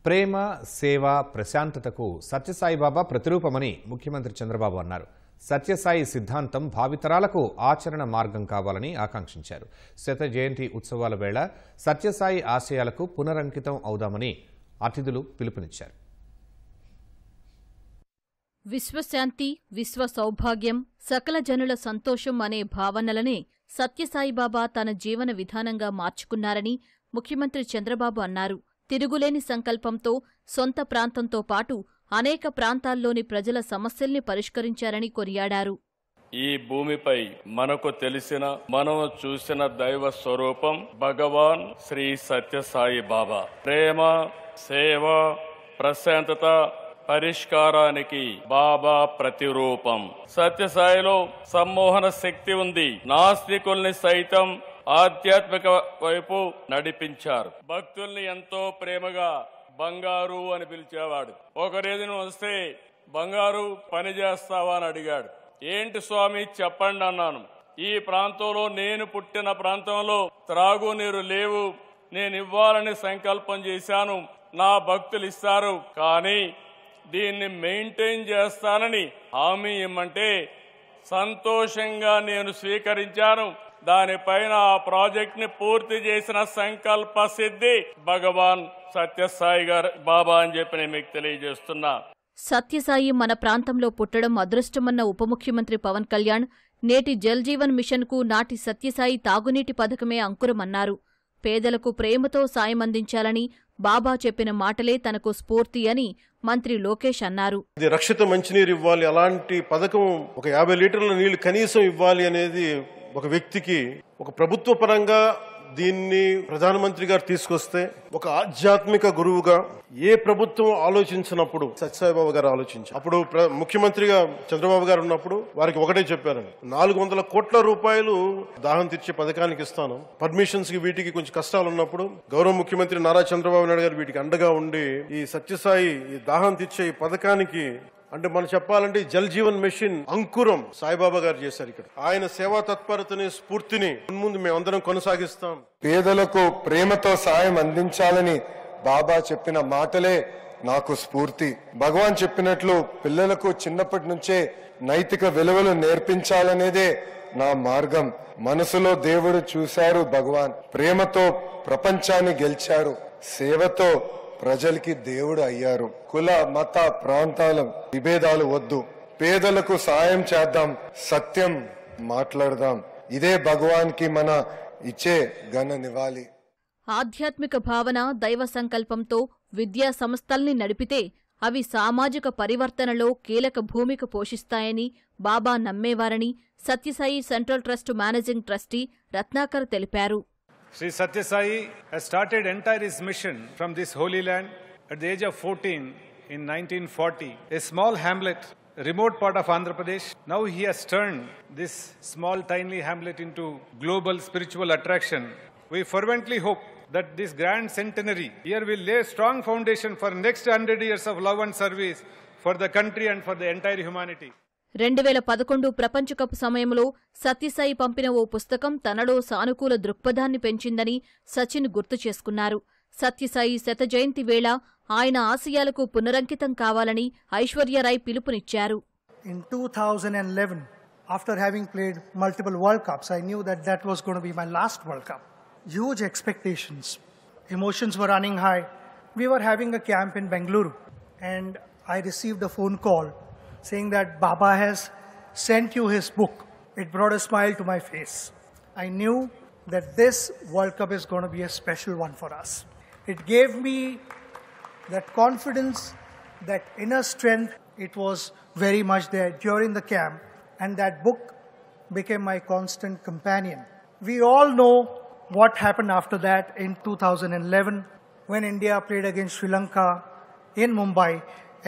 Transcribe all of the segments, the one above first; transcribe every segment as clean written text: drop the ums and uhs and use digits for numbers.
ప్రేమ, సేవ, ప్రశాంతతకు సత్యసాయిబాబా ప్రతిరూపమని ముఖ్యమంత్రి చంద్రబాబు అన్నారు. సత్యసాయి సిద్ధాంతం భావితరాలకు ఆచరణ మార్గం కావాలని ఆకాంక్షించారు. శత జయంతి ఉత్సవాల వేళ సత్యసాయి ఆశయాలకు పునరంకితం అవుదామని అతిథులు పిలుపునిచ్చారు. విశ్వశాంతి, విశ్వ సౌభాగ్యం, సకల జనుల సంతోషం అనే భావనలనే సత్యసాయిబాబా తన జీవన విధానంగా మార్చుకున్నారని ముఖ్యమంత్రి చంద్రబాబు అన్నారు. తిరుగులేని సంకల్పంతో సొంత ప్రాంతంతో పాటు అనేక ప్రాంతాల్లోని ప్రజల సమస్యల్ని పరిష్కరించారని కొనియాడారు. ఈ భూమిపై మనకు తెలిసిన, మనం చూసిన దైవ స్వరూపం భగవాన్ శ్రీ సత్యసాయి బాబా. ప్రేమ, సేవ, ప్రశాంతత, పరిష్కారానికి బాబా ప్రతిరూపం. సత్యసాయిలో సమ్మోహన శక్తి ఉంది. నాస్తికుల్ని సైతం ఆధ్యాత్మిక వైపు నడిపించారు. భక్తుల్ని ఎంతో ప్రేమగా బంగారు అని పిలిచేవాడు. ఒకరేదిన వస్తే బంగారు పని చేస్తావా అని అడిగాడు. ఏంటి స్వామి చెప్పండి అన్నాను. ఈ ప్రాంతంలో, నేను పుట్టిన ప్రాంతంలో త్రాగునీరు లేవు, నేను ఇవ్వాలని సంకల్పం చేశాను. నా భక్తులు ఇస్తారు, కానీ దీన్ని మెయింటైన్ చేస్తానని హామీ ఇమ్మంటే సంతోషంగా నేను స్వీకరించాను. దానిపైన ఆ ప్రాజెక్ట్ ని పూర్తి చేసిన సంకల్ప సిద్ధి భగవాన్ సత్యసాయి గారు బాబా అని చెప్పి నేను మీకు తెలియజేస్తున్నా. సత్యసాయి మన ప్రాంతంలో పుట్టడం అదృష్టమన్న ఉప ముఖ్యమంత్రి పవన్ కళ్యాణ్ నేటి జల్ జీవన్ మిషన్కు నాటి సత్యసాయి తాగునీటి పథకమే అంకురమన్నారు. పేదలకు ప్రేమతో సాయమందించాలని బాబా చెప్పిన మాటలే తనకు స్ఫూర్తి అని మంత్రి లోకేష్ అన్నారు. ఇది రక్షిత మంచినీరు ఇవ్వాలి, అలాంటి పథకం ఒక 50 లీటర్ల నీళ్లు కనీసం ఇవ్వాలి అనేది ఒక వ్యక్తికి, ఒక ప్రభుత్వ పరంగా దీన్ని ప్రధానమంత్రి గారు తీసుకొస్తే, ఒక ఆధ్యాత్మిక గురువుగా ఏ ప్రభుత్వం ఆలోచించినప్పుడు సత్యసాయిబాబా గారు ఆలోచించారు. అప్పుడు ముఖ్యమంత్రిగా చంద్రబాబు గారు ఉన్నప్పుడు వారికి ఒకటే చెప్పారండి, 400 కోట్ల రూపాయలు దాహం తీర్చే పథకానికి ఇస్తాను. పర్మిషన్స్ కి వీటికి కొంచెం కష్టాలు ఉన్నప్పుడు గౌరవ ముఖ్యమంత్రి నారా చంద్రబాబు నాయుడు గారు వీటికి అండగా ఉండి ఈ సత్యసాయి ఈ దాహం తీర్చే ఈ పథకానికి, అంటే మనం చెప్పాలంటే జల్ జీవన్ మిషన్ అంకురం సాయిబాబా గారు చేశారు. ఇక్కడ ఆయన సేవా తత్పరతని, స్ఫూర్తిని ముందు మేమందరం కొనసాగిస్తాం. పేదలకు ప్రేమతో సాయం అందించాలని బాబా చెప్పిన మాటలే నాకు స్ఫూర్తి. భగవాన్ చెప్పినట్లు పిల్లలకు చిన్నప్పటి నుంచే నైతిక విలువలు నేర్పించాలనేదే నా మార్గం. మనసులో దేవుడు చూశారు భగవాన్, ప్రేమతో ప్రపంచాన్ని గెలిచారు, సేవతో ప్రజలకి దేవుడు అయ్యారు. కుల, మత, ప్రాంతాల విభేదాలు వద్దు, పేదలకు సాయం చేద్దాం, సత్యం మాట్లాడదాం. ఇదే భగవాన్కి మన ఇచ్చే ఘన నివాళి. ఆధ్యాత్మిక భావన, దైవ సంకల్పంతో విద్యా సంస్థల్ని నడిపితే అవి సామాజిక పరివర్తనలో కీలక భూమిక పోషిస్తాయని బాబా నమ్మేవారని Sathya Sai central trust managing trustee Ratnakar తెలిపారు. Sri Sathya Sai has started entire his mission from this holy land at the age of 14 in 1940. A small hamlet, a remote part of Andhra Pradesh. Now he has turned this small tiny hamlet into global spiritual attraction. We fervently hope that this grand centenary year will lay a strong foundation for next 100 years of love and service for the country and for the entire humanity. 2011 ప్రపంచ cup సమయంలో సత్యసాయి పంపిన ఓ పుస్తకం తనలో సానుకూల దృక్పథాన్ని పెంచిందని సచిన్ గుర్తు చేసుకున్నారు. సత్యసాయి శత జయంతి వేళ ఆయన ఆశయాలకు పునరంకితం కావాలని ఐశ్వర్యరాయ్ పిలుపునిచ్చారు. In 2011, after having played multiple World Cups, I knew that that was going to be my last World Cup. Huge expectations. Emotions were running high. We were having a camp in Bengaluru and I received a phone call saying that Baba has sent you his book. It brought a smile to my face. I knew that this World Cup is going to be a special one for us. It gave me that confidence, that inner strength. It was very much there during the camp, and that book became my constant companion. We all know what happened after that in 2011 when India played against Sri Lanka in Mumbai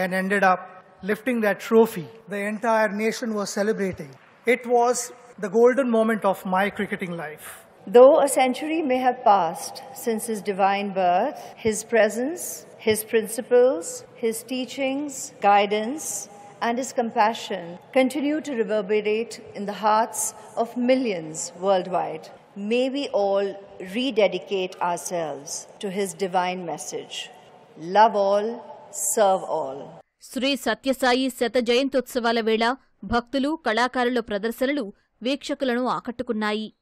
and ended up lifting that trophy. The entire nation was celebrating. It was the golden moment of my cricketing life. Though a century may have passed since his divine birth, his presence, his principles, his teachings, guidance, and his compassion continue to reverberate in the hearts of millions worldwide. May we all rededicate ourselves to his divine message. love all, serve all. Shri Sathya Sai శత జయంత్యుత్సవాల వేళ భక్తులు, కళాకారుల ప్రదర్శనలు వీక్షకులను ఆకట్టుకున్నాయి.